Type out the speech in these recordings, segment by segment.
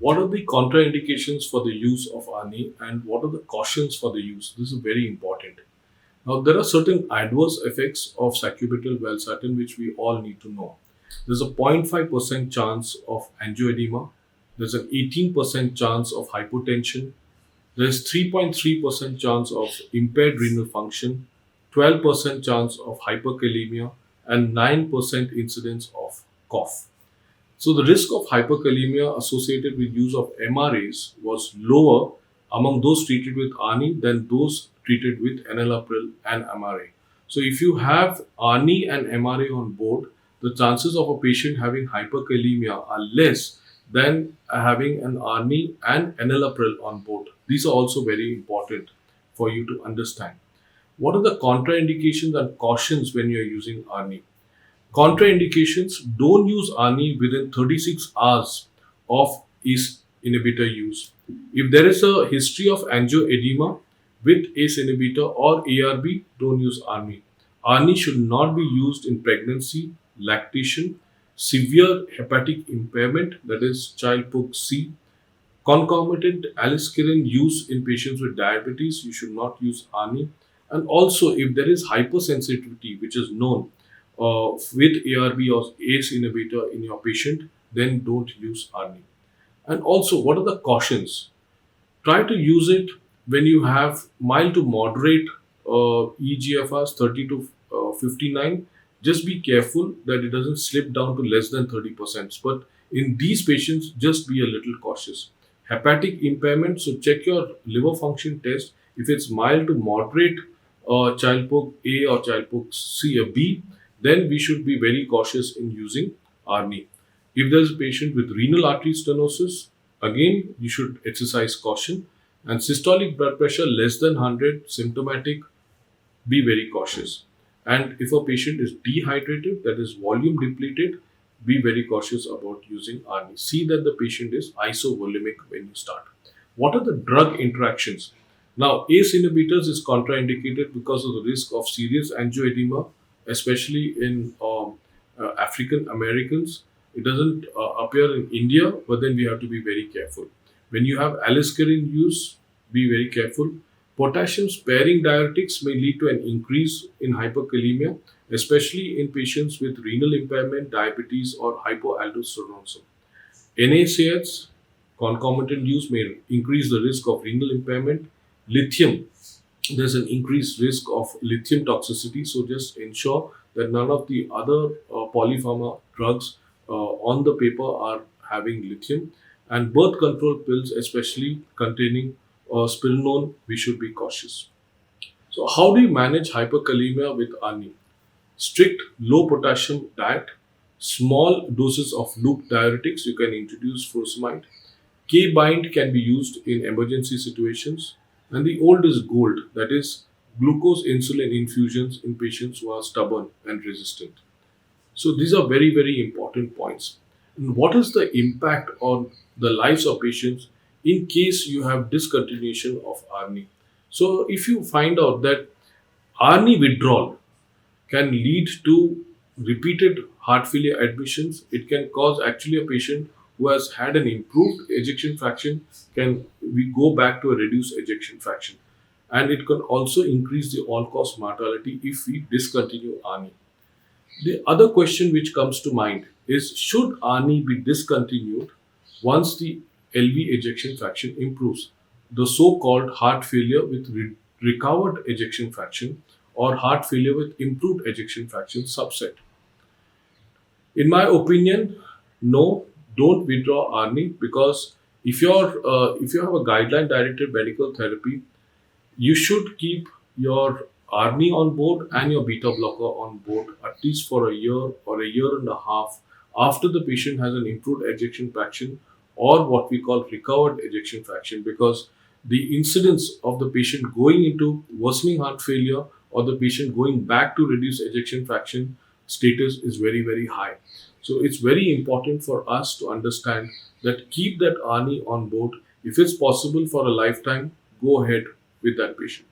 What are the contraindications for the use of ARNI and what are the cautions for the use? This is very important. Now, there are certain adverse effects of sacubitril valsartan which we all need to know. There's a 0.5% chance of angioedema. There's an 18% chance of hypotension. There's 3.3% chance of impaired renal function, 12% chance of hyperkalemia, and 9% incidence of cough. So the risk of hyperkalemia associated with use of MRAs was lower among those treated with ARNI than those treated with enalapril and MRA. So if you have ARNI and MRA on board, the chances of a patient having hyperkalemia are less than having an ARNI and enalapril on board. These are also very important for you to understand. What are the contraindications and cautions when you are using ARNI? Contraindications: don't use ARNI within 36 hours of ACE inhibitor use. If there is a history of angioedema with ACE inhibitor or ARB, don't use ARNI. ARNI should not be used in pregnancy, lactation, severe hepatic impairment, that is child POC C, concomitant aliskiren use in patients with diabetes. You should not use ARNI. And also, if there is hypersensitivity, which is known with ARB or ACE inhibitor in your patient, then don't use ARNI. And also, what are the cautions? Try to use it when you have mild to moderate eGFRs 30 to 59. Just be careful that it doesn't slip down to less than 30%. But in these patients, just be a little cautious. Hepatic impairment, so check your liver function test. If it's mild to moderate child POC A or child POC C or B, then we should be very cautious in using ARNI. If there's a patient with renal artery stenosis, again, you should exercise caution. And systolic blood pressure less than 100, symptomatic, be very cautious. And if a patient is dehydrated, that is volume depleted, be very cautious about using ARNI. See that the patient is isovolemic when you start. What are the drug interactions? Now, ACE inhibitors is contraindicated because of the risk of serious angioedema, especially in African Americans. It doesn't appear in India, but then we have to be very careful. When you have aliskiren use, be very careful. Potassium sparing diuretics may lead to an increase in hyperkalemia, especially in patients with renal impairment, diabetes, or hypoaldosteronism. NSAIDs, concomitant use may increase the risk of renal impairment. Lithium, there's an increased risk of lithium toxicity, so just ensure that none of the other polypharma drugs on the paper are having lithium. And birth control pills, especially containing spironolactone, we should be cautious. So how do you manage hyperkalemia with ARNI? Strict low potassium diet, small doses of loop diuretics, you can introduce furosemide. K-bind can be used in emergency situations. And the old is gold, that is glucose insulin infusions in patients who are stubborn and resistant. So these are very, very important points. And what is the impact on the lives of patients in case you have discontinuation of ARNI? So if you find out that ARNI withdrawal can lead to repeated heart failure admissions, it can cause actually a patient who has had an improved ejection fraction, can we go back to a reduced ejection fraction. And it can also increase the all-cause mortality if we discontinue ARNI. The other question which comes to mind is, should ARNI be discontinued once the LV ejection fraction improves? The so-called heart failure with recovered ejection fraction or heart failure with improved ejection fraction subset. In my opinion, no, don't withdraw ARNI, because if you have a guideline directed medical therapy, you should keep your ARNI on board and your beta blocker on board at least for a year or a year and a half after the patient has an improved ejection fraction or what we call recovered ejection fraction, because the incidence of the patient going into worsening heart failure or the patient going back to reduced ejection fraction status is very, very high. So it's very important for us to understand that keep that ARNI on board. If it's possible for a lifetime, go ahead with that patient.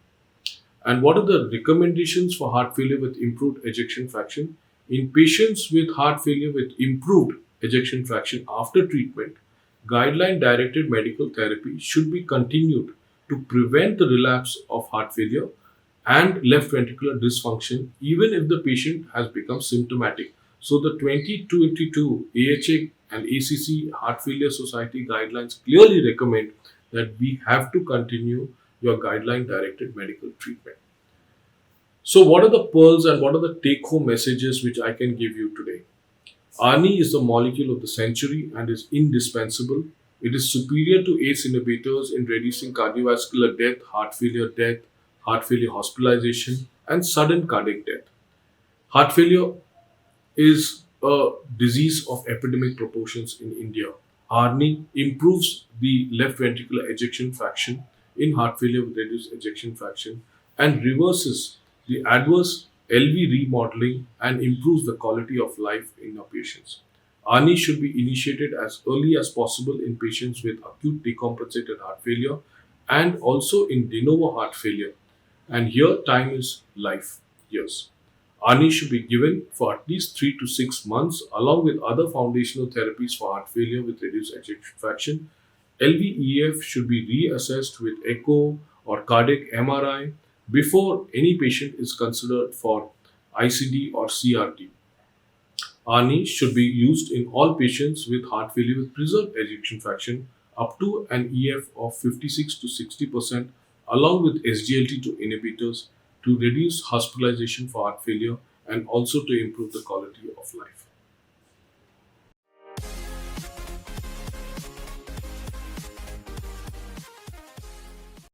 And what are the recommendations for heart failure with improved ejection fraction? In patients with heart failure with improved ejection fraction after treatment, guideline directed medical therapy should be continued to prevent the relapse of heart failure and left ventricular dysfunction even if the patient has become symptomatic. So the 2022 AHA and ACC Heart Failure Society guidelines clearly recommend that we have to continue your guideline directed medical treatment. So what are the pearls and what are the take home messages which I can give you today? ARNI is the molecule of the century and is indispensable. It is superior to ACE inhibitors in reducing cardiovascular death, heart failure hospitalization, and sudden cardiac death. Heart failure is a disease of epidemic proportions in India. ARNI improves the left ventricular ejection fraction in heart failure with reduced ejection fraction and reverses the adverse LV remodeling and improves the quality of life in our patients. ARNI should be initiated as early as possible in patients with acute decompensated heart failure and also in de novo heart failure. And here, time is life years. ARNI should be given for at least 3 to 6 months along with other foundational therapies for heart failure with reduced ejection fraction. LVEF should be reassessed with echo or cardiac MRI before any patient is considered for ICD or CRT. ARNI should be used in all patients with heart failure with preserved ejection fraction up to an EF of 56 to 60% along with SGLT2 inhibitors to reduce hospitalization for heart failure and also to improve the quality of life.